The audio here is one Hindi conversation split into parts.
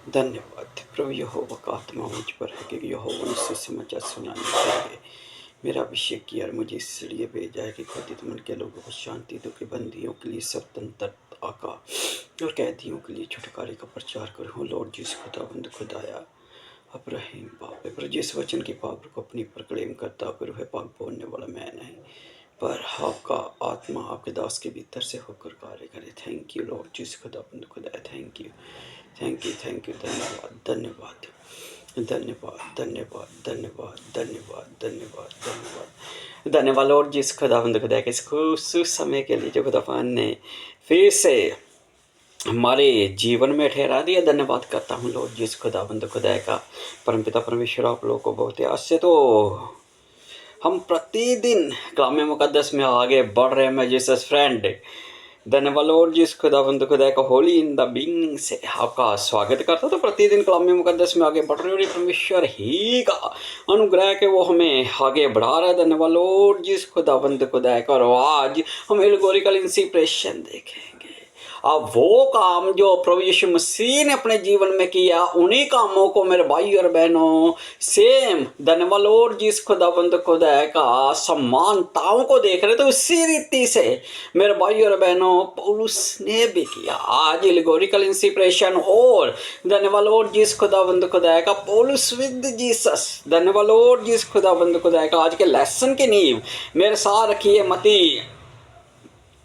धन्यवाद प्रभु यहोवा का आत्मा मुझ पर है कि यहोवा ने सुसमाचार सुनाने के लिए मेरा अभिषेक किया और मुझे इसलिए भेजा है कि क्रोधित मन के लोगों को शांति दो, के बंदियों के लिए स्वतंत्रता का और कैदियों के लिए छुटकारे का प्रचार करूँ। लॉर्ड जिस खुदाबंद खुदाया अब रहीम बाप है, पर जिस वचन की पावर को अपनी पर क्लेम करता फिर वह पाक बोलने वाला मैं नहीं, पर आपका आत्मा आपके दास के भीतर से होकर कार्य करे। थैंक यू लॉर्ड जिस खुदाबंद खुदाया। Thank you, thank you, thank you. धन्यवाद, धन्यवाद, धन्यवाद, धन्यवाद, धन्यवाद, धन्यवाद, धन्यवाद, धन्यवाद, धन्यवाद लॉर्ड जिस खुदाबंद खुदा के इस समय के लिए जो खुदावन ने फिर से हमारे जीवन में ठहरा दिया। धन्यवाद करता हूँ लॉर्ड जिस खुदाबंद खुदा का। परमपिता परमेश्वर आप लोगों को बहुत ही आज से तो हम प्रतिदिन कलाम मुकद्दस में आगे बढ़ रहे हैं। मैं जीसस फ्रेंड धन्यवाद लॉर्ड जिस खुदाबंद खुदा का होली इन द बिगिनिंग से आपका स्वागत करता हूं। तो प्रतिदिन कलाम मुकद्दस में आगे बढ़ रहे हो, परमेश्वर ही का अनुग्रह के वो हमें आगे बढ़ा रहा है। धन्यवाद लॉर्ड जिस खुदाबंद खुदा का। और आज हम एल्गोरिकल इंस्पिरेशन देखेंगे। अब वो काम जो प्रभु यीशु मसीह ने अपने जीवन में किया, उन्हीं कामों को मेरे भाई और बहनों सेम धन्यवाद लॉर्ड जिस खुदाबंद खुदा का समानताओं को देख रहे, तो उसी रीति से मेरे भाई और बहनों पौलुस ने भी किया। आज एल्गोरिकल इंस्पिरेशन और धन्यवाद लॉर्ड जिस खुदाबंद खुदा का पौलुस विद जीसस। धन्यवाद लॉर्ड जिस खुदाबंद खुदा का। आज के लेसन की नींव मेरे साथ रखिए मती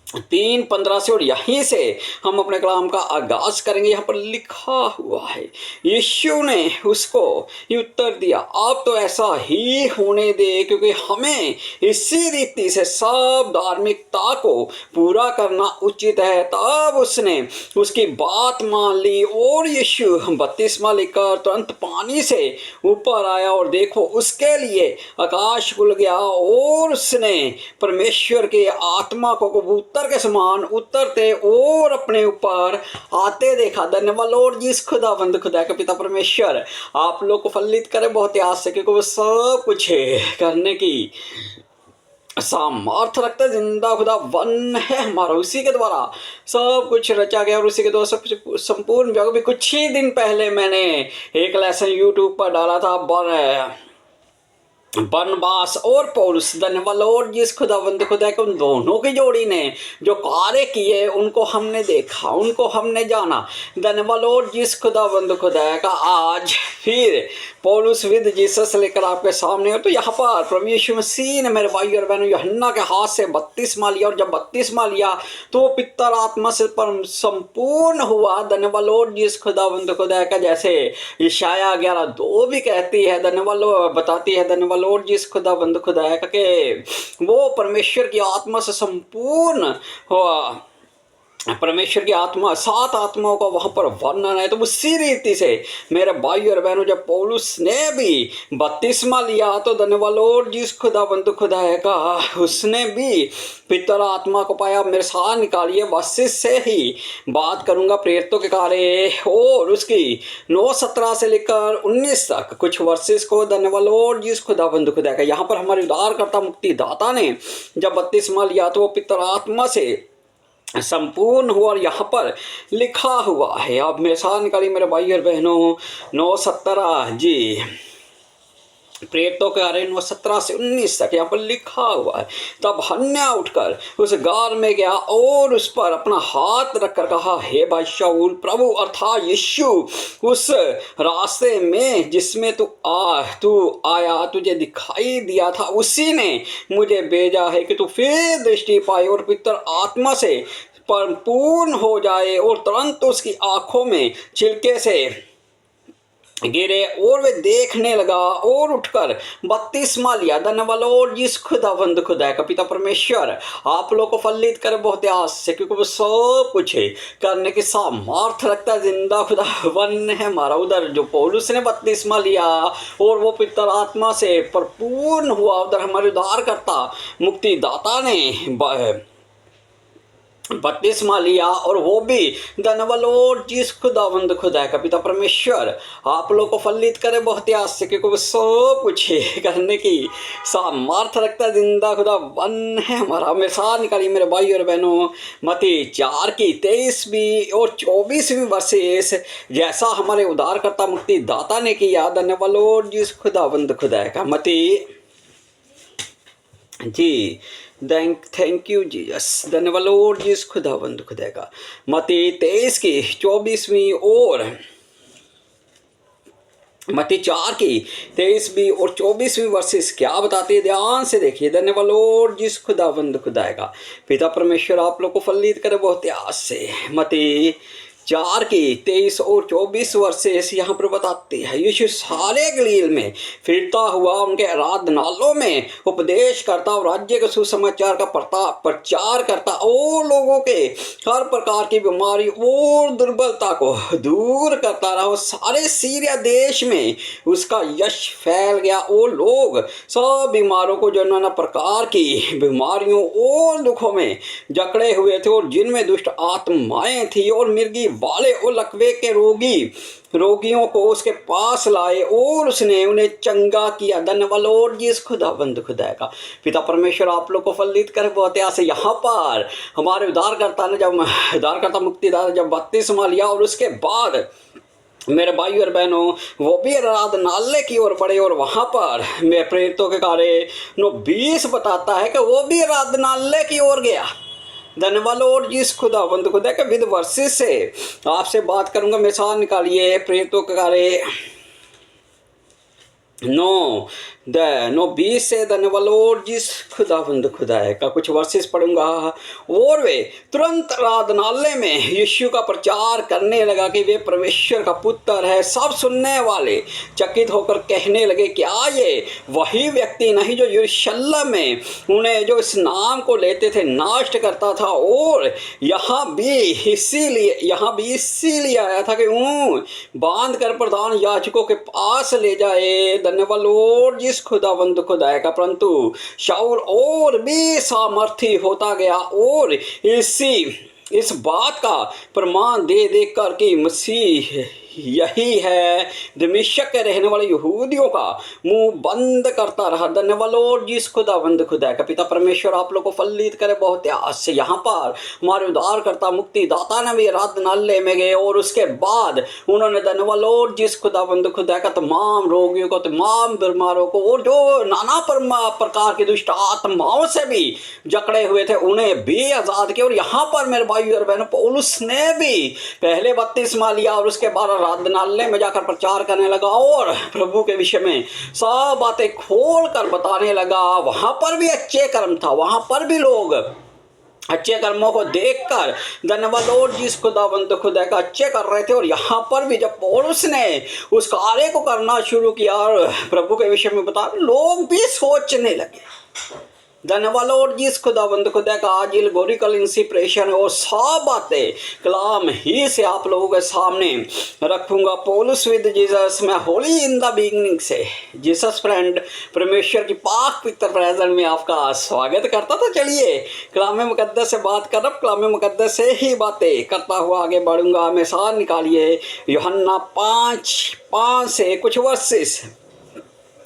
3:15 से, और यहीं से हम अपने कलाम का आगाज करेंगे। यहाँ पर लिखा हुआ है, यीशु ने उसको ये उत्तर दिया, आप तो ऐसा ही होने दे, क्योंकि हमें इसी रीति से सब धार्मिकता को पूरा करना उचित है। तब उसने उसकी बात मान ली और यीशु बपतिस्मा लेकर तुरंत पानी से ऊपर आया, और देखो उसके लिए आकाश खुल गया और उसने परमेश्वर के आत्मा को कबूतर के समान उतरते और अपने ऊपर आते देखा। धन्यवाद लॉर्ड जिस खुदाबंद खुदा का पिता परमेश्वर आप लोग को फलित करे बहुत ही आस से, क्योंकि वो सब कुछ करने की सामर्थ्य रखता है। जिंदा खुदा वन है हमारा, उसी के द्वारा सब कुछ रचा गया और उसी के द्वारा सब कुछ संपूर्ण भी। कुछ ही दिन पहले मैंने एक लेसन यूट्यूब पर डाला था, बरनबास और पौलुस। धन्यवाद लॉर्ड जिस खुदाबंद खुदा के उन दोनों की जोड़ी ने जो कार्य किए उनको हमने देखा, उनको हमने जाना। धन्यवाद लॉर्ड जिस खुदाबंद खुदा का। आज फिर पौलुस विद जीसस लेकर आपके सामने हो। तो यहाँ पर प्रभु यीशु मसीह ने मेरे भाई और बहनों यूहन्ना के हाथ से बपतिस्मा लिया, और जब बपतिस्मा लिया तो वो पितर आत्मा से संपूर्ण हुआ। धन्यवाद लॉर्ड जिस खुदाबंद खुदा का। जैसे यशायाह 11:2 भी कहती है, धन्यवाद बताती है, धन्यवाद लॉर्ड जिस खुदाबंद खुदा के वो परमेश्वर की आत्मा से संपूर्ण हुआ। परमेश्वर की आत्मा, 7 आत्माओं का वहाँ पर वर्णन है। तो उसी रीति से मेरे भाई और बहनों जब पौलुस ने भी बपतिस्मा लिया, तो धन्यवाद लॉर्ड जिस खुदाबंद खुदा का, उसने भी पितर आत्मा को पाया। मेरे साथ निकालिए, वर्सेस से ही बात करूँगा प्रेरितों के कार्य और उसकी 9:17 से लेकर 19 तक कुछ वर्सेस को। धन्यवाद लॉर्ड जिस खुदाबंद खुदा का। यहाँ पर हमारे उद्धारकर्ता मुक्तिदाता ने जब बपतिस्मा लिया तो वो पितर आत्मा से संपूर्ण हुआ, और यहाँ पर लिखा हुआ है, आप मेरे साथ निकालिए मेरे भाई और बहनों 9:17 जी, प्रेरितों के कार्य 9:17 से 19 तक यहाँ पर लिखा हुआ है। तब हन्ना उठकर उस गार में गया और उस पर अपना हाथ रखकर कहा, हे भाई शाऊल, प्रभु अर्थात यीशु उस रास्ते में जिसमें तू आया तुझे दिखाई दिया था, उसी ने मुझे भेजा है कि तू फिर दृष्टि पाए और पितर आत्मा से परिपूर्ण हो जाए। और तुरंत उसकी आंखों में छिलके से गिरे और वे देखने लगा और उठकर बपतिस्मा लिया। धन्यवाद लॉर्ड जिस खुदाबंद खुदा का। पिता परमेश्वर आप लोग को फलित करे बहुत आस से, क्योंकि वो सब कुछ करने की सामर्थ्य रखता है। जिंदा खुदा वन है हमारा। उधर जो पौलुस ने बपतिस्मा लिया और वो पितर आत्मा से परिपूर्ण हुआ, उधर हमारे उद्धारकर्ता मुक्तिदाता ने बपतिस्मा लिया, और वो भी धन्यवाद जिस खुदावंद खुदा का पिता परमेश्वर आप लोग को फलित करे बहुत आस से, क्योंकि वो सब कुछ करने की सामर्थ रखता जिंदा खुदा वन है हमारा। हमेशा निकाली मेरे भाई और बहनों, मती 4:23 और 24 वर्सेस, जैसा हमारे उद्धारकर्ता मुक्ति दाता ने किया। धन्यवाद जिस खुदावंद खुदा का मती जी, थैंक यू जीसस। धन्यवाद जिस खुदावंद खुदा का मती 23:24 और मती 4:23 और 24 वर्सेस क्या बताते हैं, ध्यान से देखिए। धन्यवाद जिस खुदावंद खुदा का पिता परमेश्वर आप लोग को फलित करे बहुत आस से। मती 4:23 और 24 वर्सेस यहाँ पर बताते हैं, यीशु सारे गलील में फिरता हुआ उनके आराधनालयों में उपदेश करता और राज्य के सुसमाचार का प्रचार करता और लोगों के हर प्रकार की बीमारी और दुर्बलता को दूर करता रहा। और सारे सीरिया देश में उसका यश फैल गया और लोग सब बीमारों को जो नाना प्रकार की बीमारियों और दुखों में जकड़े हुए थे और जिनमें दुष्ट आत्माएं थी और मिर्गी वाले और लकवे के रोगियों को उसके पास लाए और उसने उन्हें चंगा किया। धन्यवाद जिस खुदाबंद खुदा का पिता परमेश्वर आप लोग को फलित करे बहुत आस। यहाँ पर हमारे उद्धारकर्ता मुक्तिदाता जब बपतिस्मा लिया और उसके बाद मेरे भाई और बहनों वो भी आराधनालय की ओर बढ़े, और वहाँ पर मैं प्रेरितों के कार्य 9:20 बताता है कि वो भी आराधनालय की ओर गया। धन्यवाद जिस खुदावंद खुदा के विद वर्सेस से आपसे बात करूंगा। मिसाल निकालिए प्रेरितों के कार्य 9:20 से। धन्यवाद जिस खुदावंद खुदा का कुछ वर्सेस पढ़ूंगा। और वे तुरंत आराधनालय में यीशु का प्रचार करने लगा कि वे परमेश्वर का पुत्र है। सब सुनने वाले चकित होकर कहने लगे, क्या ये वही व्यक्ति नहीं जो यरूशलेम में उन्हें जो इस नाम को लेते थे नष्ट करता था? और यहाँ भी इसीलिए आया था कि बांध कर प्रधान याजकों के पास ले जाए। धन्यवाद जिस खुदावंद खुदा का। परंतु शाऊल और भी सामर्थी होता गया और इस बात का प्रमाण दे कर कि मसीह यही है, दमिश्क के रहने वाले यहूदियों का मुंह बंद करता रहा। धन्यवाद जिस खुदावंद खुदा का पिता परमेश्वर आप लोग को फलित करे बहुत आस से। यहाँ पर हमारे उद्धारकर्ता मुक्ति दाता ने भी आराधनालय में गए और उसके बाद उन्होंने धन्यवाद जिस खुदावंद खुदा का तमाम रोगियों को, तमाम बीमारों को और जो नाना प्रकार की दुष्ट आत्माओं से भी जकड़े हुए थे उन्हें भी आजाद किया। और यहाँ पर मेरे भाई और बहनों पौलुस ने भी पहले बपतिस्मा लिया और उसके बाद आराधनालय में जाकर प्रचार करने लगा और प्रभु के विषय में सब बातें खोल कर बताने लगा। वहां पर भी अच्छे कर्म था, वहां पर भी लोग अच्छे कर्मों को देखकर धन्यवाद जिस खुदावंद खुदा का अच्छे कर रहे थे। और यहाँ पर भी जब पौलुस ने उस कार्य को करना शुरू किया और प्रभु के विषय में बता, लोग भी सोचने लगे। धन्यवाद जिस खुदावंद खुदा का आज एल्गोरिकल इंस्पिरेशन और सब बातें कलाम ही से आप लोगों के सामने रखूंगा। पौलुस विद जीसस, मैं होली इन द बिगिनिंग से जीसस फ्रेंड परमेश्वर की पाक पवित्र प्रेजेंस में आपका स्वागत करता। तो चलिए कलाम मुकद्दस से बात कर रहा, कलाम मुकद्दस से ही बातें करता हुआ आगे बढ़ूंगा। मिसाल निकालिए यूहन्ना 5:5 से कुछ वर्सेस।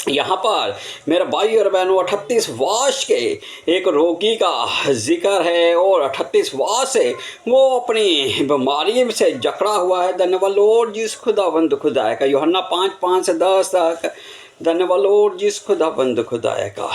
यहाँ पर मेरा भाई और बहनों 38 वर्ष के एक रोगी का जिक्र है और 38 वर्ष से वो अपनी बीमारी से जकड़ा हुआ है। धन्यवाद जिस खुदावंद खुदा का। यूहन्ना 5:5 से 10 तक धन्यवाद जिस खुदावंद खुदा का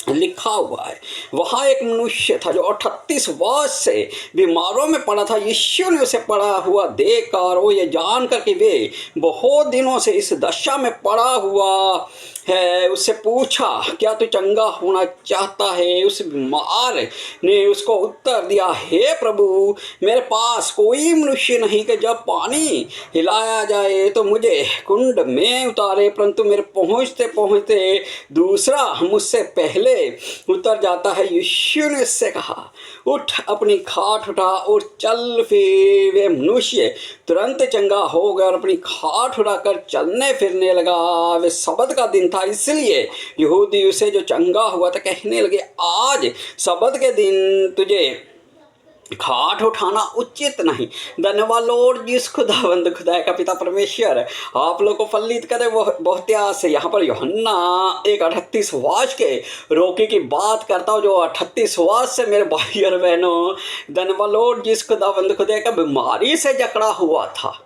लिखा हुआ है। वहाँ एक मनुष्य था जो 38 वर्ष से बीमारों में पड़ा था। यीशु ने उसे पड़ा हुआ देखकर वो ये जानकर कि वे बहुत दिनों से इस दशा में पड़ा हुआ है, उससे पूछा, क्या तू चंगा होना चाहता है? उस बीमार ने उसको उत्तर दिया, हे प्रभु, मेरे पास कोई मनुष्य नहीं कि जब पानी हिलाया जाए तो मुझे कुंड में उतारे, परंतु मेरे पहुँचते पहुँचते दूसरा मुझसे पहले उतर जाता है। यीशु ने उससे कहा, उठ, अपनी खाट उठा और चल। फिर वे मनुष्य तुरंत चंगा हो गया और अपनी खाट उठाकर चलने फिरने लगा। वे सबत का दिन था, इसलिए यहूदी उसे जो चंगा हुआ था कहने लगे, आज सबत के दिन तुझे खाट उठाना उचित नहीं। धन्यवाद लॉर्ड जिस खुदावंद खुदा का पिता परमेश्वर आप लोग को फलित करे बहुत से। यहाँ पर यूहन्ना 1:38 वाच के रोके की बात करता हूँ, जो 38 वाच से मेरे भाई और बहनों, धन्यवाद लॉर्ड जिस खुदावंद खुदा का बीमारी से जकड़ा हुआ था,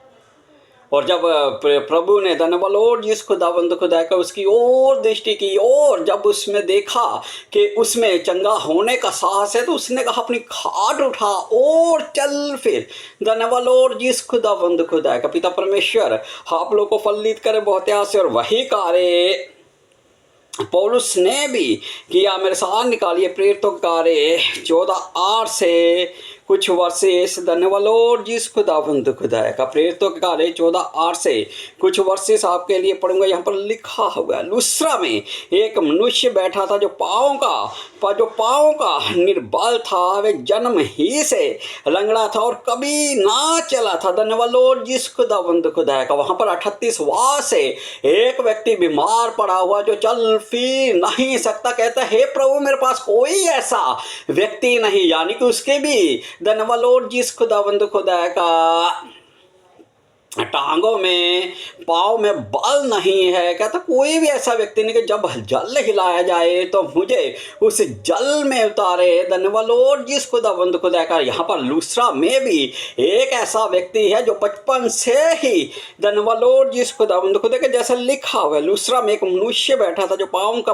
और जब प्रभु ने धन्यवाद लॉर्ड जिस खुदावंद खुदा का उसकी ओर दृष्टि की, और जब उसमें देखा कि उसमें चंगा होने का साहस है, तो उसने कहा अपनी खाट उठा और चल फिर। धन्यवाद लॉर्ड जिस खुदावंद खुदा का पिता परमेश्वर आप लोग को फलित करे बहुत से। और वही कार्य पौलुस ने भी किया। मेरे साथ निकालिए प्रेरितों के कार्य 14:8 से कुछ वर्सेस। धन्यवाद लॉर्ड जिस खुदावंद खुदा का प्रेरितों के कार्य 14:8 से कुछ वर्सेस आपके लिए पढ़ूंगा। यहाँ पर लिखा हुआ, लुस्त्रा में एक मनुष्य बैठा था जो पाँव का निर्बल था, वे जन्म ही से लंगड़ा था और कभी ना चला था। धन्यवाद लॉर्ड जिस खुदावंद खुदा का। वहाँ पर 38 वार से एक व्यक्ति बीमार पड़ा हुआ जो चल फिर नहीं सकता, कहता है हे प्रभु मेरे पास कोई ऐसा व्यक्ति नहीं, यानी कि उसके भी धन्यवाद लॉर्ड जिस खुदावंद खुदा का टांगों में पाँव में बल नहीं है। कहता कोई भी ऐसा व्यक्ति नहीं कि जब जल हिलाया जाए तो मुझे उस जल में उतारे। धन्यवाद लॉर्ड जिस खुदावंद खुदा का। यहाँ पर लुस्त्रा में भी एक ऐसा व्यक्ति है जो बचपन से ही धन्यवाद लॉर्ड जिस खुदावंद खुदा के जैसा लिखा हुआ है। लुस्त्रा में एक मनुष्य बैठा था जो पाँव का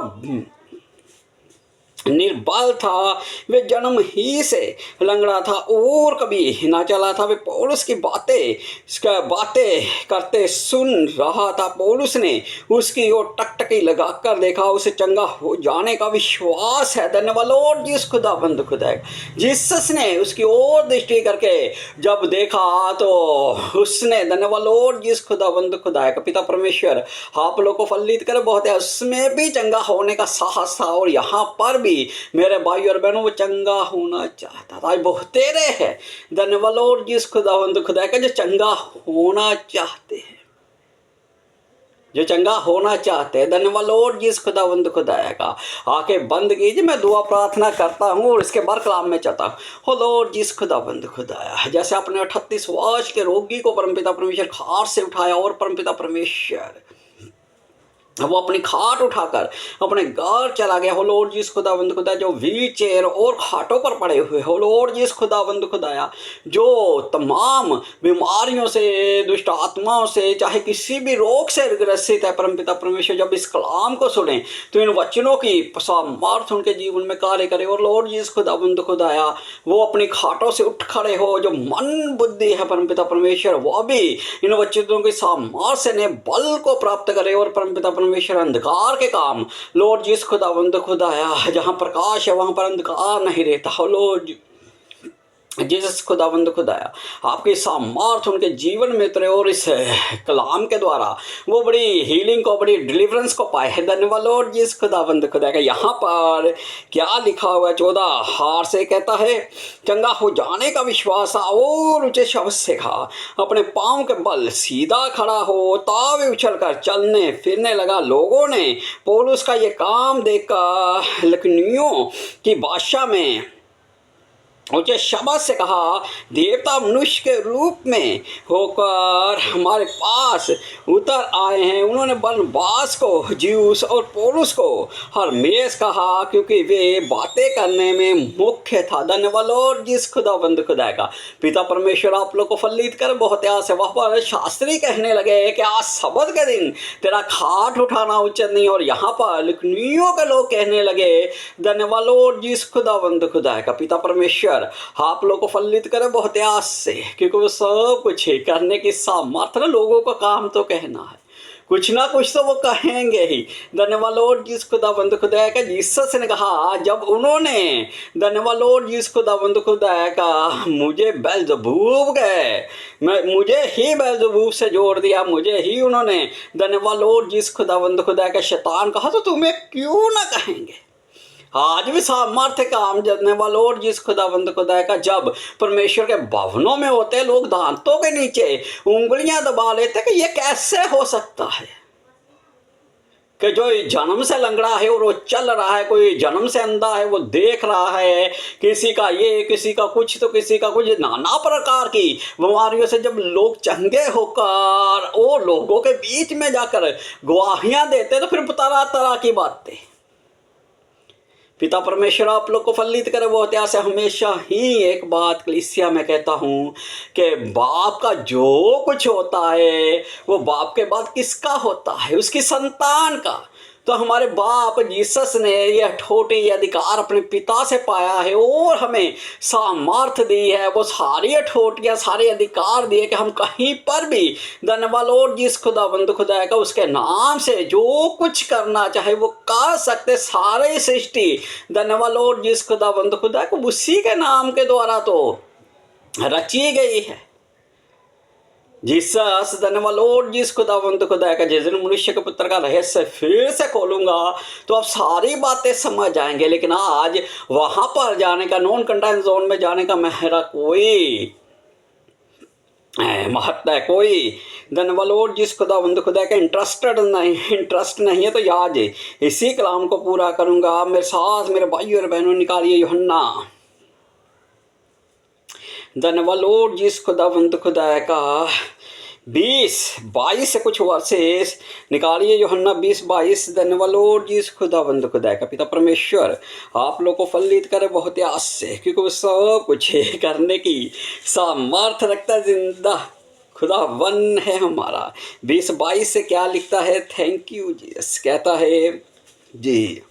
निर्बल था, वे जन्म ही से लंगड़ा था और कभी ना चला था। वे पौलुस की बातें करते सुन रहा था। पौलुस ने उसकी ओर टकटकी लगाकर देखा, उसे चंगा हो जाने का विश्वास है। धन्यवाद लॉर्ड जिस खुदावंद खुदा। जीसस ने उसकी ओर दृष्टि करके जब देखा तो उसने धन्यवाद लॉर्ड जिस खुदावंद खुदा का पिता परमेश्वर आप लोग को फलित करे बहुत है, उसमें भी चंगा होने का साहस था। और यहाँ पर भी मेरे भाई और बहनों वो चंगा होना चाहता था। बहुत तेरे है धन्यवाद लॉर्ड जिस खुदावंद खुदा का, जो चंगा होना चाहते हैं, जो चंगा होना चाहते हैं। धन्यवाद लॉर्ड जिस खुदावंद खुदा का। आंखें बंद कीजिए, मैं दुआ प्रार्थना करता हूँ और इसके बाद कलाम में चाहता हूँ। हो लॉर्ड जिस खुदावंद खुदा, जैसे आपने 38 वर्ष के रोगी को परमपिता परमेश्वर खाट से उठाया और परमपिता परमेश्वर वो अपनी खाट उठाकर अपने घर चला गया। हो लॉर्ड जिस खुदावंद खुदा, जो व्हील चेयर और खाटों पर पड़े हुए हो लॉर्ड जिस खुदावंद खुदाया, जो तमाम बीमारियों से, दुष्ट आत्माओं से, चाहे किसी भी रोग से ग्रसित है, परमपिता परमेश्वर जब इस कलाम को सुने तो इन वचनों की सामर्थ्य उनके जीवन में कार्य करे। और लॉर्ड जिस खुदावंद खुदाया, वो अपनी खाटों से उठ खड़े हो। जो मन बुद्धि है परमपिता परमेश्वर, वो भी इन वचनों की सामर्थ्य ने बल को प्राप्त करे। और परमपिता परमेश्वर अंधकार के काम लॉर्ड जिस खुदावंद खुदाया, जहां प्रकाश है वहां पर अंधकार नहीं रहता। हो लॉर्ड जिस खुदावंद खुदाया, आपकी सामर्थ्य उनके जीवन में उतरे और इस कलाम के द्वारा वो बड़ी हीलिंग को, बड़ी डिलीवरेंस को पाए। धन्यवाद लॉर्ड जिस खुदावंद खुदा का। यहाँ पर क्या लिखा हुआ है 14 से कहता है, चंगा हो जाने का विश्वास और ऊंचे शब्द से कहा, अपने पाँव के बल सीधा खड़ा हो, तावे उछल कर चलने फिरने लगा। लोगों ने पौलुस का ये काम देखकर लकनियों की भाषा में ऊंचे शब्द से कहा, देवता मनुष्य के रूप में होकर हमारे पास उतर आए हैं। उन्होंने बरनबास को ज्यूस और पौलुस को हरमेस कहा, क्योंकि वे बातें करने में मुख्य था। धन्यवाद लॉर्ड जिस खुदावंद खुदा का। पिता परमेश्वर आप लोग को फलित कर बहुत आस है। वहाँ पर शास्त्री कहने लगे कि आज सबत के दिन तेरा खाट उठाना उचित नहीं। और यहाँ पर लकनियों के लोग कहने लगे, धन्यवाद लॉर्ड जिस खुदावंद खुदा का। पिता परमेश्वर आप लोग को फलित करे बहुत आस से, क्योंकि वो सब कुछ करने की सामर्थ्य। लोगों का काम तो कहना है, कुछ ना कुछ तो वो कहेंगे ही। धन्यवाद लॉर्ड जिस खुदावंद खुदा का। जीसस ने कहा, जब उन्होंने धन्यवाद लॉर्ड जिस खुदावंद खुदा का मुझे बेल्ज़बूब मुझे ही बेल्ज़बूब से जोड़ दिया, मुझे ही उन्होंने धन्यवाद लॉर्ड जिस खुदावंद खुदा का शैतान कहा, तो तुम्हें क्यों ना कहेंगे। आज भी सामर्थ्य काम धन्यवाद लॉर्ड जिस खुदावंद खुदा का। जब परमेश्वर के भवनों में होते लोग दांतों के नीचे उंगलियां दबा लेते कि ये कैसे हो सकता है, कि जो जन्म से लंगड़ा है और वो चल रहा है, कोई जन्म से अंधा है वो देख रहा है, किसी का ये, किसी का कुछ तो किसी का कुछ, नाना प्रकार की बीमारियों से जब लोग चंगे होकर वो लोगों के बीच में जाकर गवाहियां देते तो फिर तरह तरह की बातें। पिता परमेश्वर आप लोग को फलित करे। वो ऐसे हमेशा ही एक बात कलीसिया में कहता हूँ कि बाप का जो कुछ होता है वो बाप के बाद किसका होता है? उसकी संतान का। तो हमारे बाप जीसस ने यह ठोटी अधिकार अपने पिता से पाया है और हमें सामर्थ्य दी है, वो सारी ठोटियाँ सारे अधिकार दिए कि हम कहीं पर भी धन्यवाद और जिस खुदाबंद खुदा का उसके नाम से जो कुछ करना चाहे वो कर सकते। सारे सृष्टि धन्यवाद और जिस खुदाबंद खुदा को उसी के नाम के द्वारा तो रची गई है। जीसस धन्यवाद और जिस खुदावंत खुदा का जिस दिन मनुष्य के पुत्र का रहस्य फिर से खोलूंगा तो आप सारी बातें समझ जाएंगे। लेकिन आज वहां पर जाने का, नॉन कंटेंट जोन में जाने का मेरा कोई महत्व है, कोई धन्यवाद और जिस खुदावंत खुदा का इंटरेस्ट नहीं है। तो आज इसी कलाम को पूरा करूंगा। मेरे साथ मेरे भाइयों और बहनों निकालिए यूहन्ना धन्यवाद और जिस खुदावंत खुदा का 20-22 से कुछ वर्सेस निकालिए। यूहन्ना 20-22 धन्यवाद और जिस खुदावंत खुदा का पिता परमेश्वर आप लोग को फलित करे बहुत आस से, क्योंकि वो सब कुछ करने की सामर्थ्य रखता जिंदा खुदावन है हमारा। 20-22 से क्या लिखता है? Thank you Jesus. कहता है जी,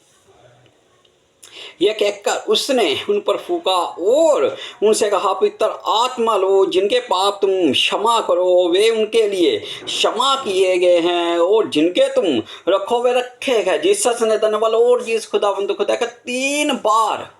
यह कहकर उसने उन पर फूका और उनसे कहा, पवित्र आत्मा लो, जिनके पाप तुम क्षमा करो वे उनके लिए क्षमा किए गए हैं और जिनके तुम रखो वे रखे गए। जीसस ने धन्यवाद और जिस खुदावंद खुदा का 3 बार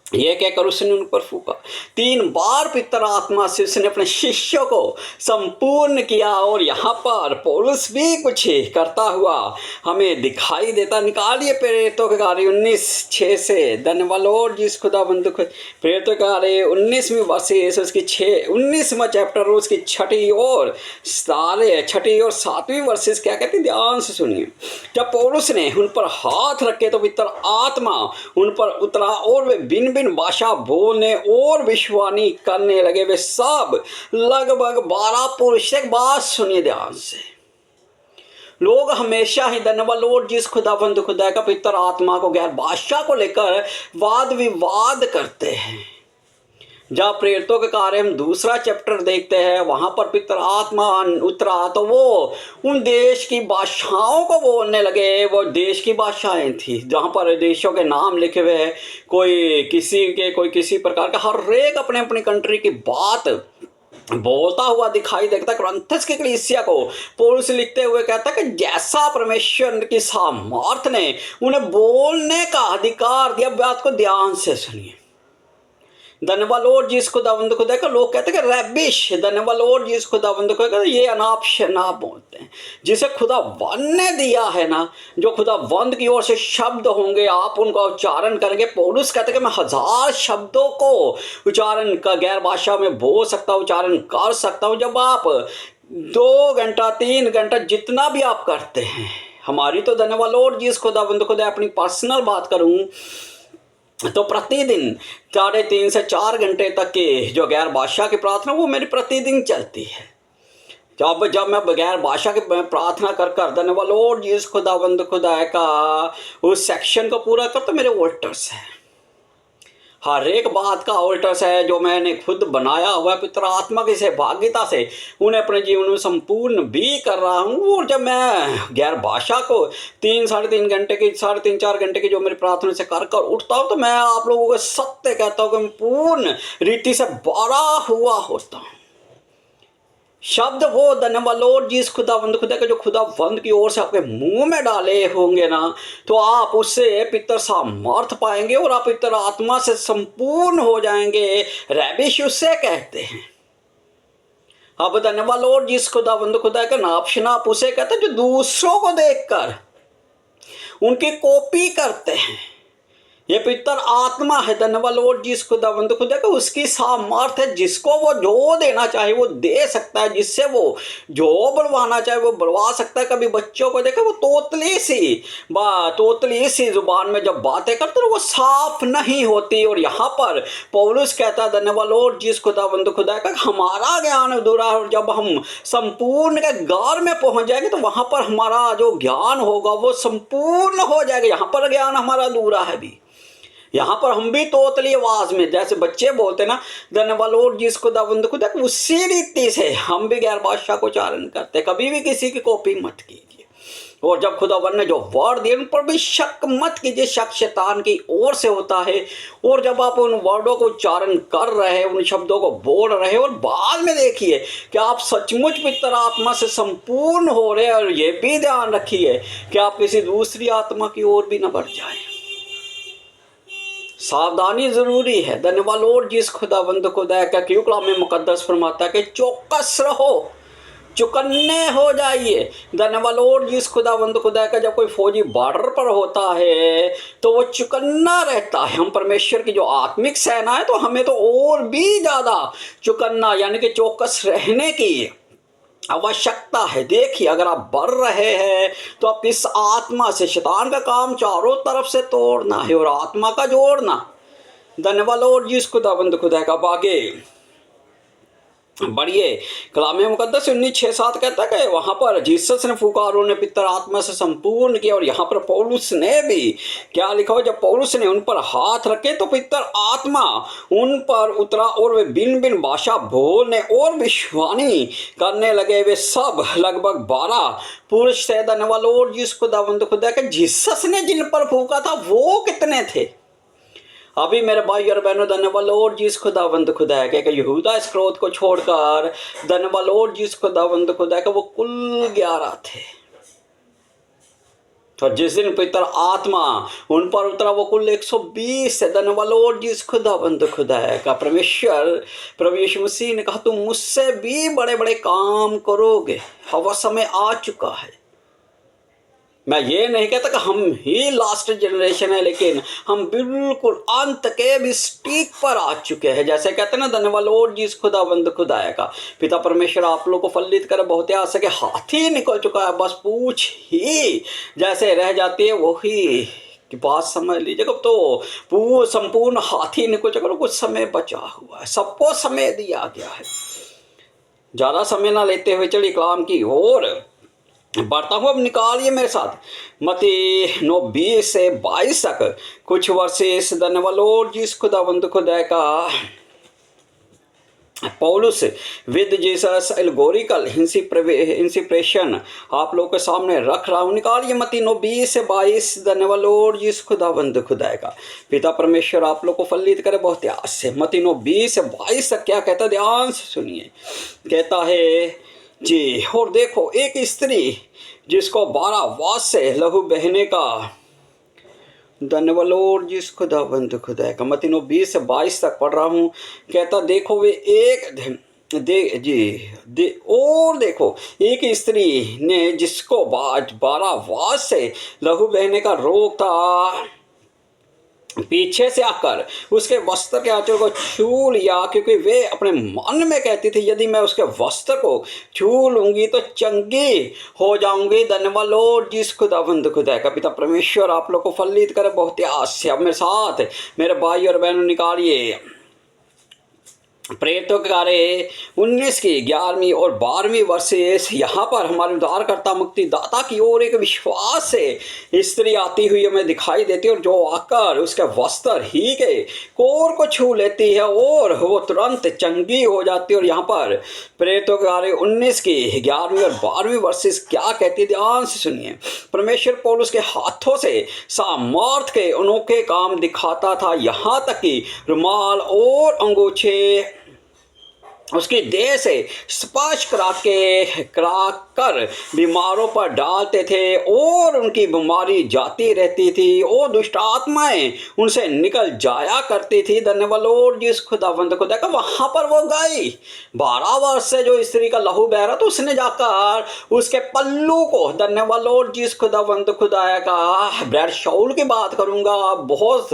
यह कहकर उसने उन पर फूका। 3 बार पवित्र आत्मा से उसने अपने शिष्यों को संपूर्ण किया। और यहाँ पर पौलुस भी कुछ करता हुआ हमें दिखाई देता। निकालिए प्रेरितों के कार्य 19:6 से धन्यवाद और जिस खुदाबंद प्रेरितों के कार्य 19वीं वर्सेस उसकी 19वां चैप्टर उसकी 6ठी और 7वीं वर्सेस क्या कहती, ध्यान से सुनिए। जब पौलुस ने उन पर हाथ रखे तो पवित्र आत्मा उन पर उतरा और वे भिन्न भाषा बोलने और विश्वानी करने लगे। वे सब लगभग 12 पुरुष। एक बात सुनिए ध्यान से, लोग हमेशा ही धन्यवाद और जिस खुदावंद खुदा का पवित्र आत्मा को गैर भाषा को लेकर वाद विवाद करते हैं। जब प्रेरितों के कार्य हम 2 चैप्टर देखते हैं, वहां पर पवित्र आत्मा उतरा तो वो उन देश की भाषाओं को बोलने लगे। वो देश की भाषाएं थी जहां पर देशों के नाम लिखे हुए हैं, कोई किसी प्रकार का, हर एक अपने अपनी कंट्री की बात बोलता हुआ दिखाई देता। कुरिन्थस की कलीसिया को पौलुस लिखते हुए कहता है कि जैसा परमेश्वर की सामर्थ ने उन्हें बोलने का अधिकार दिया। बात को ध्यान से सुनिए। धन्यवाद और जिस खुदावंद खुदा का लोग कहते हैं कि रैबिश, धन्यवाद और जिस खुदावंद खुदा ये अनाप शनाप बोलते हैं। जिसे खुदावन ने दिया है ना, जो खुदावंद की ओर से शब्द होंगे आप उनका उच्चारण करेंगे। पौलुस कहते हैं कि मैं 1000 शब्दों को उच्चारण का गैर भाषा में बोल सकता हूँ, उच्चारण कर सकता हूँ। जब आप 2 घंटा 3 घंटा जितना भी आप करते हैं, हमारी तो धन्यवाद और जिस खुदावंद खुदा अपनी पर्सनल बात करूँ तो प्रतिदिन 3.5 से 4 घंटे तक की जो गैर भाषा की प्रार्थना वो मेरी प्रतिदिन चलती है। जब मैं बगैर भाषा की प्रार्थना कर धन्यवाद और जिस खुदावंद खुदा का उस सेक्शन को पूरा कर, तो मेरे वोल्टर्स हैं। हर एक बात का ऑल्टर्स है जो मैंने खुद बनाया हुआ है पवित्र आत्मा की सहभागिता से, उन्हें अपने जीवन में संपूर्ण भी कर रहा हूँ। और जब मैं गैर भाषा को 3-3.5 घंटे की 3.5-4 घंटे की जो मेरी प्रार्थना से कर उठता हूँ, तो मैं आप लोगों को सत्य कहता हूँ कि मैं पूर्ण रीति से बड़ा हुआ होता हूँ। शब्द वो धन्यवाद और जिस खुदावंद खुदा का जो खुदावंद की ओर से आपके मुंह में डाले होंगे ना, तो आप उससे पितर सामर्थ पाएंगे और आप पितर आत्मा से संपूर्ण हो जाएंगे। रैबिश उससे कहते हैं। अब धन्यवाद और जिस खुदावंद खुदा का नाप शनाप उसे कहते हैं जो दूसरों को देखकर उनकी कॉपी करते हैं। ये पितर आत्मा है, धन्यवाद लॉर्ड जी, खुदावंद खुदा का उसकी सामर्थ है, जिसको वो जो देना चाहे वो दे सकता है, जिससे वो जो बढ़वाना चाहे वो बढ़वा सकता है। कभी बच्चों को देखा वो तोतली सी जुबान में जब बातें करते हैं वो साफ नहीं होती। और यहाँ पर पौलुस कहता है धन्यवाद लॉर्ड जी, खुदावंद खुदा का हमारा ज्ञान अधूरा है, और जब हम संपूर्ण के गार में पहुंच जाएंगे तो वहां पर हमारा जो ज्ञान होगा वो संपूर्ण हो जाएगा। यहाँ पर ज्ञान हमारा अधूरा है भी। यहाँ पर हम भी तोतली आवाज में जैसे बच्चे बोलते ना धन्यवाद लॉर्ड जी, खुदावंद खुदा, उसी रीति से हम भी गैर भाषा को उच्चारण करते। कभी भी किसी की कॉपी मत कीजिए। और जब खुदावन ने जो वर्ड दिए उन पर भी शक मत कीजिए, शक शैतान की ओर से होता है। और जब आप उन वर्डों को उच्चारण कर रहे हैं, उन शब्दों को बोल रहे हैं, और बाद में देखिए कि आप सचमुच पितर आत्मा से संपूर्ण हो रहे हैं। और ये भी ध्यान रखिए कि आप किसी दूसरी आत्मा की ओर भी न बढ़ जाए। सावधानी जरूरी है। धन्यवाद लॉर्ड जी, खुदावंद खुदा का क्यों कलाम में मुकद्दस फरमाता है कि चौकस रहो, चुकन्ने हो जाइए। धन्यवाद लॉर्ड जी, खुदावंद खुदा का जब कोई फौजी बॉर्डर पर होता है तो वो चुकन्ना रहता है। हम परमेश्वर की जो आत्मिक सेना है तो हमें तो और भी ज़्यादा चुकन्ना यानी कि चौकस रहने की आवश्यकता है। देखिए अगर आप बढ़ रहे हैं तो आप इस आत्मा से शैतान का काम चारों तरफ से तोड़ना है और आत्मा का जोड़ना। धन्यवाद लॉर्ड जी, खुदावंद खुदा का। बागे बढ़िए कलाम मुकद्दस 19:6-7 कहता है कि वहाँ पर जीसस ने फुकारों ने पितर आत्मा से संपूर्ण किया। और यहाँ पर पौलुस ने भी क्या लिखा हो, जब पौलुस ने उन पर हाथ रखे तो पितर आत्मा उन पर उतरा और वे भिन्न भिन्न भाषा बोलने और विश्वानी करने लगे। वे सब लगभग 12 पुरुष थे। धन्यवाद लॉर्ड जी, खुदावंद खुदा के जीसस ने जिन पर फूका था वो कितने थे। अभी मेरे भाई और बहनों, धन्यवाद लॉर्ड जी, खुदावंद खुदा है कि यहूदा इस्करियोत को छोड़कर धन्यवाद लॉर्ड जी, खुदावंद खुदा का वो कुल 11 थे। और जिस दिन पितर आत्मा उन पर उतरा वो कुल 120 है। धन्यवाद लॉर्ड जी, खुदावंद खुदा है का। परमेश्वर प्रभु यीशु मसीह ने कहा तुम मुझसे भी बड़े बड़े काम करोगे। अब समय आ चुका है। मैं ये नहीं कहता कि हम ही लास्ट जनरेशन है, लेकिन हम बिल्कुल अंत के भी स्टीक पर आ चुके हैं। जैसे कहते हैं ना धन्यवाद लॉर्ड जी, खुदावंद खुदाया का। पिता परमेश्वर आप लोग को फलित करे। बहुत आस है कि हाथी निकल चुका है, बस पूछ ही जैसे रह जाती है वही की बात समझ लीजिएगा। तो संपूर्ण हाथी निकल चुका, कुछ समय बचा हुआ है, सबको समय दिया गया है। ज़्यादा समय ना लेते हुए चलिए कलाम की ओर बढ़ता हूँ। अब निकालिए मेरे साथ मत्ती 9:20 से 22 तक कुछ वर्सेस। धन्यवाद लॉर्ड जी, खुदावंद खुदा का। पौलुस विद जीसस एल्गोरिकल इंसिप्रेशन आप लोग के सामने रख रहा हूँ। निकालिए मत्ती 9:20 से 22। धन्यवाद लॉर्ड जी, खुदावंद खुदा का। पिता परमेश्वर आप लोग को फलित करे बहुत आस से। मत्ती 9:20 से 22 तक क्या कहता है, ध्यान से सुनिए। कहता है जी, और देखो एक स्त्री जिसको 12 वर्ष से लहू बहने का। धन्यवाद लॉर्ड जी, खुदावंद खुदा का। मत्ती 9:20 से 22 तक पढ़ रहा हूँ। कहता देखो वे एक और देखो एक स्त्री ने जिसको 12 वर्ष से लहू बहने का रोग था पीछे से आकर उसके वस्त्र के आंचल को छू लिया, क्योंकि वे अपने मन में कहती थी यदि मैं उसके वस्त्र को छू लूंगी तो चंगी हो जाऊंगी। धन्यवाद लॉर्ड जी, खुदावंद खुदा का। पिता परमेश्वर आप लोग को फलित करे बहुत आस से। अब मेरे साथ मेरे भाई और बहनों निकालिए प्रेरितों के कार्य 19 की 11वीं और 12वीं वर्सेस। यहाँ पर हमारे उद्धारकर्ता मुक्तिदाता की ओर एक विश्वास से स्त्री आती हुई हमें दिखाई देती है, और जो आकर उसके वस्त्र ही के कोर को छू लेती है और वो तुरंत चंगी हो जाती है। और यहाँ पर प्रेरितों के कार्य 19 की 11वीं और 12वीं वर्सेस क्या कहती है, ध्यान से सुनिए। परमेश्वर पौलुस के हाथों से सामर्थ के अनोखे काम दिखाता था, यहाँ तक कि रुमाल और अंगूछे उसकी देह से स्पर्श करा कर बीमारों पर डालते थे और उनकी बीमारी जाती रहती थी और दुष्ट आत्माएं उनसे निकल जाया करती थी। धन्यवाद लॉर्ड जिस खुदावंद खुदा का वहां पर वो गई 12 वर्ष से जो स्त्री का लहू बह रहा तो उसने जाकर उसके पल्लू को, धन्यवाद लॉर्ड जिस खुदावंद खुदा का ब्रैड शाउल की बात करूंगा, बहुत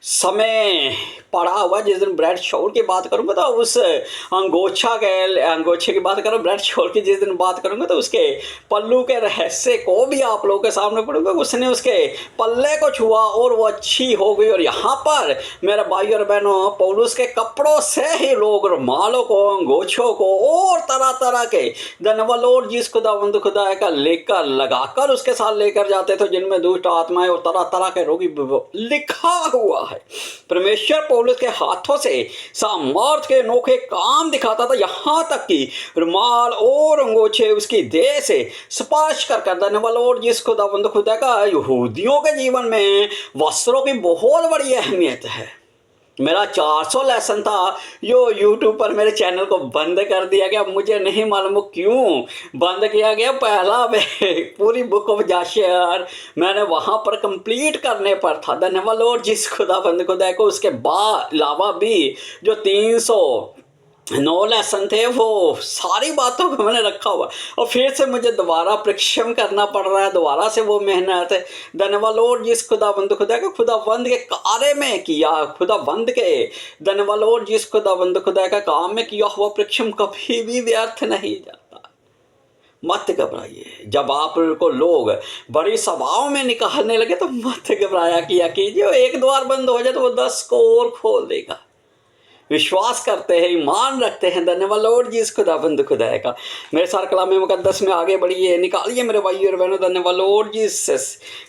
समय पड़ा हुआ जिस दिन ब्रैड शाउल की बात करूंगा तो उस अंगोछे की बात करूँ, ब्रैड शाउल की जिस दिन बात करूंगा तो उसके पल्लू के रहस्य को भी आप लोगों के सामने पड़ूंगा। उसने उसके पल्ले को छुआ और वो अच्छी हो गई। और यहाँ पर मेरे भाई और बहनों, पौलुस के कपड़ों से ही लोग रुमालों को, अंगोछों को और तरह तरह के धन्यवाद लॉर्ड जिस खुदावंद खुदा का लेकर लगाकर उसके साथ लेकर जाते थे जिनमें दुष्ट आत्माएं और तरह तरह के रोगी लिखा हुआ है। परमेश्वर पौलुस के हाथों से सामर्थ के अनोखे काम दिखाता था, यहाँ तक कि रुमाल और अंगोछे उसकी देह से स्पर्श कर धन्यवाद लॉर्ड जिस खुदावंद खुदा का यहूदियों के जीवन में वस्त्रों की बहुत बड़ी अहमियत है। मेरा 400 लेसन था जो यूट्यूब पर मेरे चैनल को बंद कर दिया गया, मुझे नहीं मालूम क्यों बंद किया गया। पहला पूरी बुक ऑफ जाशियर मैंने वहाँ पर कंप्लीट करने पर था, धन्यवाद लॉर्ड जिस खुदावंद खुदा को। उसके अलावा भी जो 309 लेसन थे वो सारी बातों को मैंने रखा हुआ और फिर से मुझे दोबारा परिश्रम करना पड़ रहा है, दोबारा से वो मेहनत है। धन्यवाद लॉर्ड जिस खुदावंद खुदा के खुदावंद के कार्य में किया, खुदावंद के धन्यवाद लॉर्ड जिस खुदावंद खुदा का काम में किया हुआ परिश्रम कभी भी व्यर्थ नहीं जाता। मत घबराइए, जब आपको लोग बड़ी सभाओं में निकालने लगे तो मत घबराया किया कीजिए। एक द्वार बंद हो जाए तो वो 10 को और खोल देगा। विश्वास करते हैं, ईमान रखते हैं, धन्यवाद लॉर्ड जी इस खुदाबंद खुदा का। मेरे साथ कलाम मुकद्दस में आगे बढ़िए, निकालिए मेरे भाई और बहनों, धन्यवाद लॉर्ड जी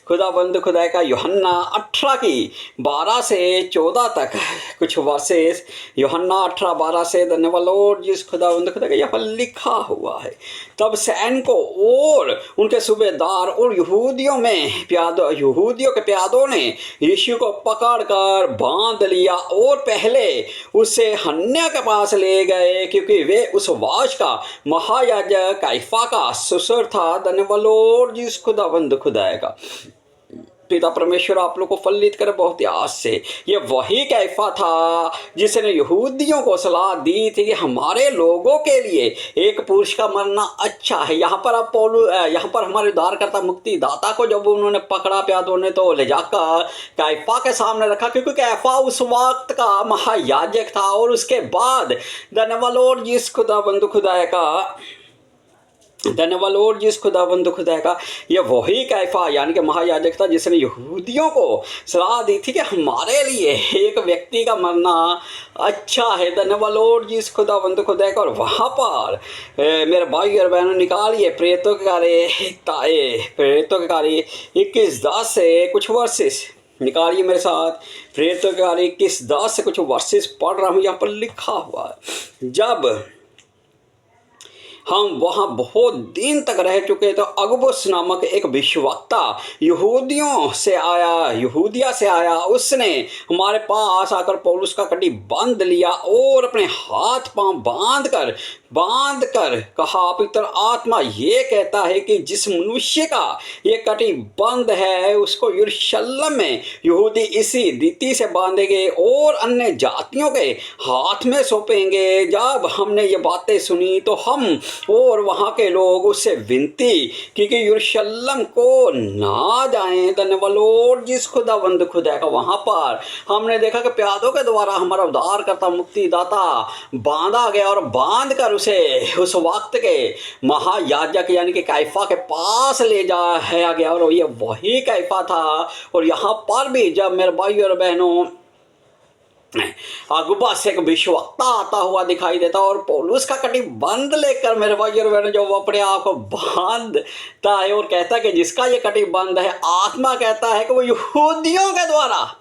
खुदाबंद खुदा का। यूहन्ना 18 की 12 से 14 तक कुछ वर्सेस, यूहन्ना 18:12 से धन्यवाद लॉर्ड जी इस खुदाबंद खुदा का यहाँ पर लिखा हुआ है। तब सैनिकों और उनके सूबेदार और यहूदियों के प्यादों ने यीशु को पकड़कर बांध लिया और पहले उसे हन्ना के पास ले गए, क्योंकि वे उस वंश का महायाजक कैफा का ससुर था। धन्यवाद लॉर्ड जी खुदाबंद खुदा का। पिता परमेश्वर आप लोग को फलित करे बहुत आस से। ये वही कैफा था जिसने यहूदियों को सलाह दी थी कि हमारे लोगों के लिए एक पुरुष का मरना अच्छा है। यहाँ पर हमारे उद्धारकर्ता मुक्तिदाता को जब उन्होंने पकड़ा प्यादों ने तो ले जाकर कैफा के सामने रखा, क्योंकि कैफा उस वक्त का महायाजक था। और उसके बाद धन्यवाद लॉर्ड जी खुदाबंद खुदा का, धन्यवाद लॉर्ड जिस खुदाबंद खुदा का। ये वही कैफा यानी कि महायाजक था जिसने यहूदियों को सलाह दी थी कि हमारे लिए एक व्यक्ति का मरना अच्छा है। धन्यवाद लॉर्ड जिस खुदाबंद खुदा का। और वहाँ पर मेरे भाई और बहनों निकालिए प्रेरितों के कार्य 21:10 से कुछ वर्सेस निकालिए मेरे साथ। प्रेरितों के कार्य 21:10 से कुछ वर्सेस पढ़ रहा हूँ, यहाँ पर लिखा हुआ है। जब हम वहाँ बहुत दिन तक रह चुके तो अगबुस नामक एक विश्ववक्ता यहूदिया से आया। उसने हमारे पास आकर पौलुस का कटी बांध लिया और अपने हाथ पांव बांध कर कहा, पवित्र आत्मा ये कहता है कि जिस मनुष्य का ये कटी बंद है उसको यरूशलेम में यहूदी इसी रीति से बांधेंगे और अन्य जातियों के हाथ में सौंपेंगे। जब हमने ये बातें सुनी तो हम और वहाँ के लोग उससे विनती क्योंकि यरूशलेम को ना जाएं। धन्यवाद लॉर्ड जिस खुदाबंद खुदा का। वहाँ पर हमने देखा कि प्यादों के द्वारा हमारा उद्धारकर्ता मुक्तिदाता बांधा गया और बांध कर उसे उस वक्त के महायाजक यानी कि कैफा के पास ले जाया गया। और ये वही कैफा था। और यहाँ पर भी जब मेरे भाई और बहनों अगुबा से एक विश्ववक्ता आता हुआ दिखाई देता और पौलुस का कटी बंद लेकर मेरे भाई और बहनों जो वो अपने आप को बांधता है और कहता है कि जिसका ये कटी बंद है, आत्मा कहता है कि वो यहूदियों के द्वारा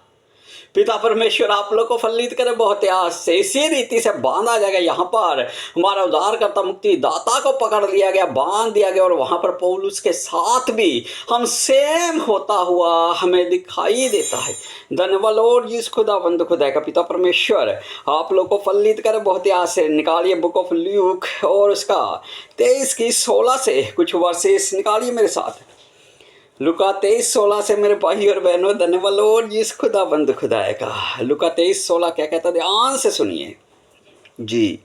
पिता परमेश्वर आप लोग को फलित करे बहुत आस से, इसी रीति से बांधा जाएगा। यहाँ पर हमारा उद्धारकर्ता मुक्ति दाता को पकड़ लिया गया, बांध दिया गया, और वहां पर पौलुस के साथ भी हम सेम होता हुआ हमें दिखाई देता है। धन्यवाद लॉर्ड जीसस खुदावंद खुदा का पिता परमेश्वर आप लोग को फलित करे बहुत आस से। निकालिए बुक ऑफ ल्यूक और उसका 23 की 16 से कुछ वर्सेस निकालिए मेरे साथ। लुका 23:16 से मेरे भाई और बहनों, धन्यवाद लॉर्ड जीसस खुदावंद खुदा का। लुका 23:16 क्या कहता है, ध्यान से सुनिए जी।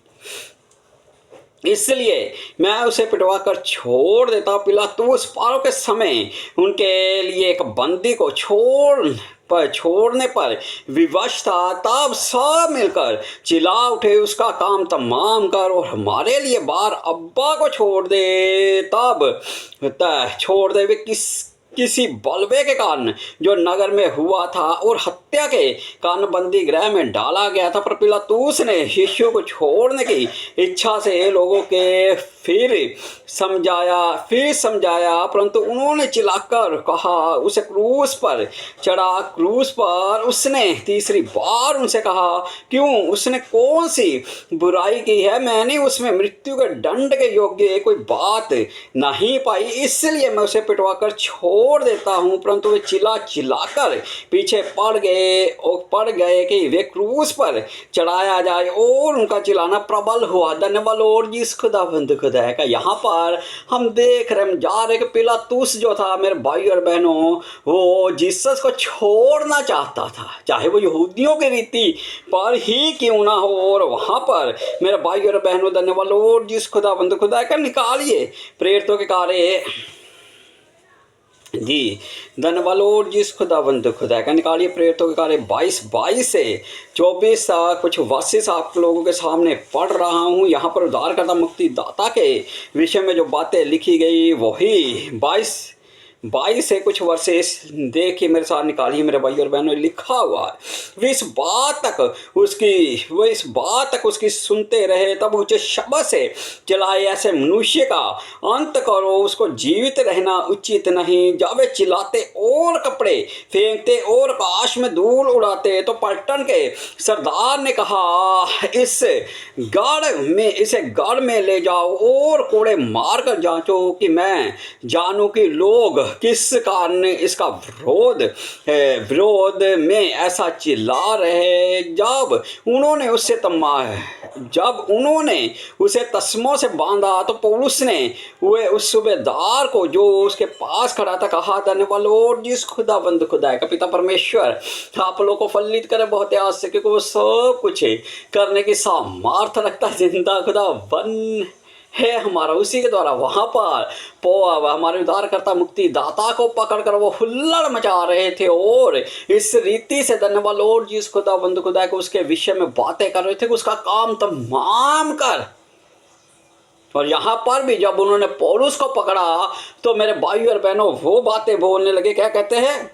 इसलिए मैं उसे पिटवा कर छोड़ देता। पिलातुस पारों के समय उनके लिए एक बंदी को छोड़ने पर विवश था। तब सब मिलकर चिल्ला उठे, उसका काम तमाम कर और हमारे लिए बार अब्बा को छोड़ दे। तब छोड़ दे। वे किसी बलवे के कारण जो नगर में हुआ था और हत्या के कारण बंदी गृह में डाला गया था। पर पिलातुस ने यीशु को छोड़ने की इच्छा से लोगों के फिर समझाया, परंतु उन्होंने चिल्लाकर कहा, उसे क्रूस पर चढ़ा। क्रूस पर उसने तीसरी बार उनसे कहा, क्यों, उसने कौन सी बुराई की है? मैंने उसमें मृत्यु के दंड के योग्य कोई बात नहीं पाई, इसलिए मैं उसे पिटवा कर छोड़ देता हूँ। परंतु वे चिल्लाकर पीछे पड़ गए कि वे क्रूस पर चढ़ाया जाए, और उनका चिल्लाना प्रबल हुआ। धन्यवाद लॉर्ड जीसस खुदावंद खुदा का। यहाँ पर हम देख रहे, हम जा रहे कि पिलातुस जो था मेरे भाई और बहनों, वो जीसस को छोड़ना चाहता था, चाहे वो यहूदियों की रीति पर ही क्यों ना हो। और वहाँ पर मेरे भाई और बहनों, धन्यवाद लॉर्ड जीसस खुदावंद खुदा का। निकालिए प्रेरितों के कार्य जी, धन्यवाद लॉर्ड जीसस खुदावंद खुदा का। निकालिए प्रेरितों के कार्य 22 से 24 कुछ वर्सेस आप लोगों के सामने पढ़ रहा हूँ। यहाँ पर उद्धारकर्ता मुक्ति दाता के विषय में जो बातें लिखी गई वही 22 से कुछ वर्सेस देखिए मेरे साथ। निकालिए मेरे भाई और बहनों, लिखा हुआ है, वो इस बात तक उसकी सुनते रहे। तब ऊंचे शब्द से चिल्लाए, ऐसे मनुष्य का अंत करो, उसको जीवित रहना उचित नहीं। जब वे चिल्लाते और कपड़े फेंकते और आकाश में धूल उड़ाते, तो पलटन के सरदार ने कहा, इसे गढ़ में ले जाओ और कोड़े मार कर जांचो कि मैं जानूं कि लोग किस कारण इसका विरोध में ऐसा चिल्ला रहे। जब उन्होंने उसे तस्मों से बांधा, तो पौलुस ने उस सूबेदार को जो उसके पास खड़ा था कहा, धन्यवाद लॉर्ड जीसस खुदावंद खुदा का। पिता परमेश्वर आप लोगों को फलित करे बहुत आस से, क्योंकि वो सब कुछ करने की सामर्थ रखता। जिंदा खुदावन है हमारा, उसी के द्वारा वहाँ पर हमारे उद्धारकर्ता मुक्ति दाता को पकड़कर वो हुल्लड़ मचा रहे थे, और इस रीति से धन्यवाद लॉर्ड जीसस खुदावंद खुदा को उसके विषय में बातें कर रहे थे कि उसका काम तमाम कर। और यहाँ पर भी जब उन्होंने पौलुस को पकड़ा, तो मेरे भाई और बहनों वो बातें बोलने लगे। क्या कहते हैं,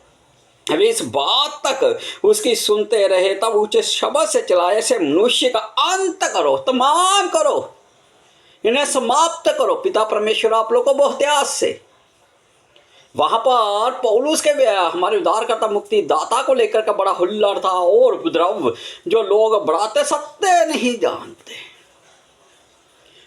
वे इस बात तक उसकी सुनते रहे। तब ऊंचे शब्द से चिल्लाए, ऐसे मनुष्य का अंत करो, तमाम करो, इन्हें समाप्त करो। पिता परमेश्वर आप लोग को बहुत आस से वहां पर पौलुस के हमारे उद्धारकर्ता मुक्ति दाता को लेकर का बड़ा हुल्लड़ था, और उपद्रव जो लोग बढ़ाते सत्य नहीं जानते।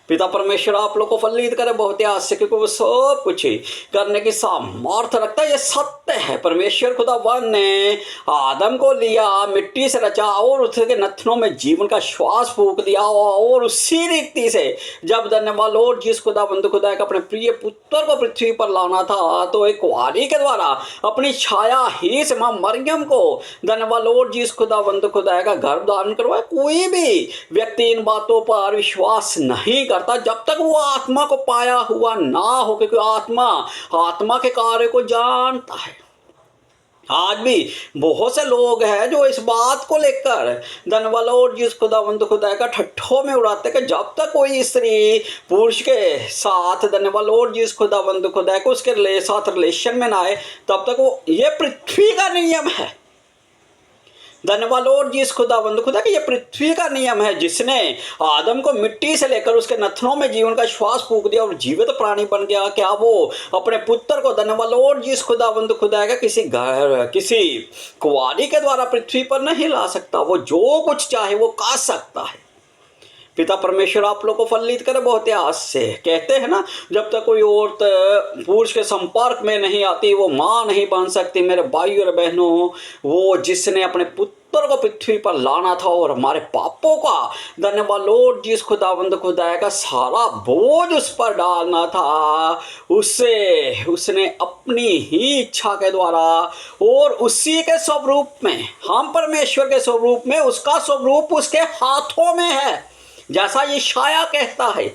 पिता परमेश्वर आप लोग को फलित करे बहुत आस से, क्योंकि वो सब कुछ करने की सामर्थ रखता है। ये सत्य है। परमेश्वर खुदावन ने आदम को लिया, मिट्टी से रचा और उसके नथनों में जीवन का श्वास फूंक दिया, और उसी रीति से जब धन्यवाद लॉर्ड जीसस खुदावंद खुदा का अपने प्रिय पुत्र को पृथ्वी पर लाना था, तो एक कुंवारी के द्वारा अपनी छाया ही से मां मरियम को धन्यवाद लॉर्ड जीसस खुदावंद खुदा का गर्भ धारण करवाया। कोई भी व्यक्ति इन बातों पर विश्वास नहीं जब तक वो आत्मा को पाया हुआ ना हो, क्योंकि आत्मा के कार्य को जानता है। आज भी बहुत से लोग हैं जो इस बात को लेकर धन्यवाद लॉर्ड जीसस खुदावंद खुदा का ठट्ठों में उड़ाते कि जब तक कोई स्त्री पुरुष के साथ धन्यवाद लॉर्ड जीसस खुदावंद खुदा को उसके साथ रिलेशन में ना आए, तब तक वो ये पृथ्वी का नियम है। धन्यवाद लॉर्ड जी इस खुदावंद खुदा कि ये पृथ्वी का नियम है जिसने आदम को मिट्टी से लेकर उसके नथनों में जीवन का श्वास फूंक दिया और जीवित प्राणी बन गया। क्या वो अपने पुत्र को, धन्यवाद लॉर्ड जी इस खुदावंद खुदा का, किसी कुंवारी के द्वारा पृथ्वी पर नहीं ला सकता। वो जो कुछ चाहे वो कर सकता है। पिता परमेश्वर आप लोग को फलित करे बहुत आस से। कहते हैं ना, जब तक कोई औरत पुरुष के संपर्क में नहीं आती वो माँ नहीं बन सकती। मेरे भाई और बहनों, वो जिसने अपने पुत्र को पृथ्वी पर लाना था और हमारे पापों का, धन्यवाद लॉर्ड जिस खुदावंद खुदा का सारा बोझ उस पर डालना था, उसने अपनी ही इच्छा के द्वारा और उसी के स्वरूप में, हम परमेश्वर के स्वरूप में, उसका स्वरूप उसके हाथों में है, जैसा ये शाया कहता है।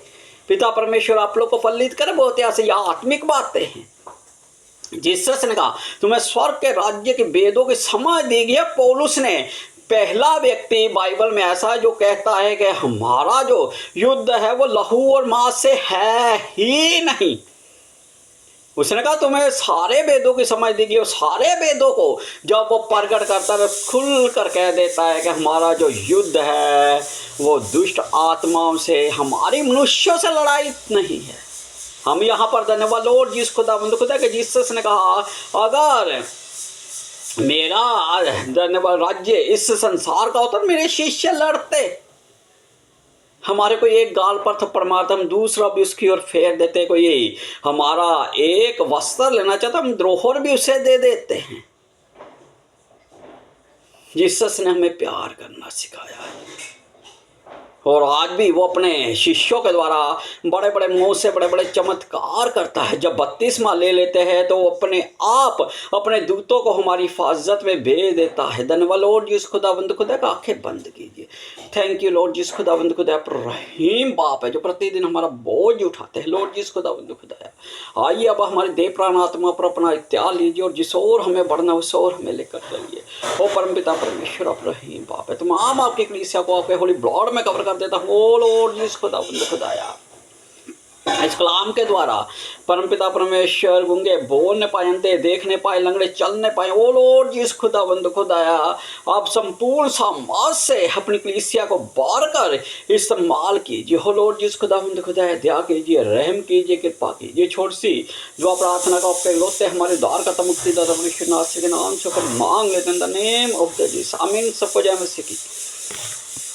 पिता परमेश्वर आप लोग को फलित करे बहुत ऐसे यह आत्मिक बातें हैं। जीसस ने कहा तुम्हें स्वर्ग के राज्य के वेदों की समझ दी गई है। पौलुस ने पहला व्यक्ति बाइबल में ऐसा है जो कहता है कि हमारा जो युद्ध है वो लहू और मांस से है ही नहीं। उसने कहा तुम्हें सारे वेदों की समझ दी गई। सारे वेदों को जब वो प्रकट करता है खुल कर कह देता है कि हमारा जो युद्ध है वो दुष्ट आत्माओं से, हमारी मनुष्यों से लड़ाई नहीं है। हम यहाँ पर धन्यवाद लॉर्ड जिस खुदावंद खुदा के जीसस ने कहा अगर मेरा धन्यवाद राज्य इस संसार का होता तो मेरे शिष्य लड़ते। हमारे को एक गाल पर थप्पड़ मारता, हम दूसरा भी उसकी ओर फेर देते। कोई हमारा एक वस्त्र लेना चाहता, हम द्रोहर भी उसे दे देते हैं। जीसस ने हमें प्यार करना सिखाया है और आज भी वो अपने शिष्यों के द्वारा बड़े बड़े मुंह से बड़े बड़े चमत्कार करता है। जब बपतिस्मा ले लेते हैं तो वो अपने आप अपने दूतों को हमारी हिफाजत में भेज देता है। धन्यवाद लॉर्ड जिस खुदावंद खुदा का, आंखें बंद कीजिए। थैंक यू लॉर्ड जिस खुदावंद खुदा पर रहीम बाप है जो प्रतिदिन हमारा बोझ उठाते हैं। लॉर्ड जिस खुदावंद खुदा, आइए अब हमारे देह प्राण आत्मा पर अपना इख्तियार लीजिए और जिस ओर हमें बढ़ना उस ओर हमें लेकर चलिए। ओ परमपिता परमेश्वर आप रहीम बाप है, तमाम आपकी कलीसिया को आपके होली ब्लड में कवर देता हूँ। ओ लॉर्ड जिस खुदावंद खुदाया, इस कलाम के द्वारा परमपिता परमेश्वर गूंगे बोलने पाए, अंधे देखने पाए, लंगड़े चलने पाए। ओ लॉर्ड जिस खुदावंद खुदाया, आप संपूर्ण समाज से अपनी कलीसिया को बार कर इस्तेमाल कीजिए। हो लॉर्ड जिस खुदावंद खुदाया, दया कीजिए, रहम कीजिए, कृपा कीजिए। छोटी सी जो प्रार्थना का आपके लोते हमारे द्वार का मुक्तिदाता परमेश्वर नाथ के नाम से मांग लेते हैं the name of the Jesus. आमीन। सबको जय मसीह की।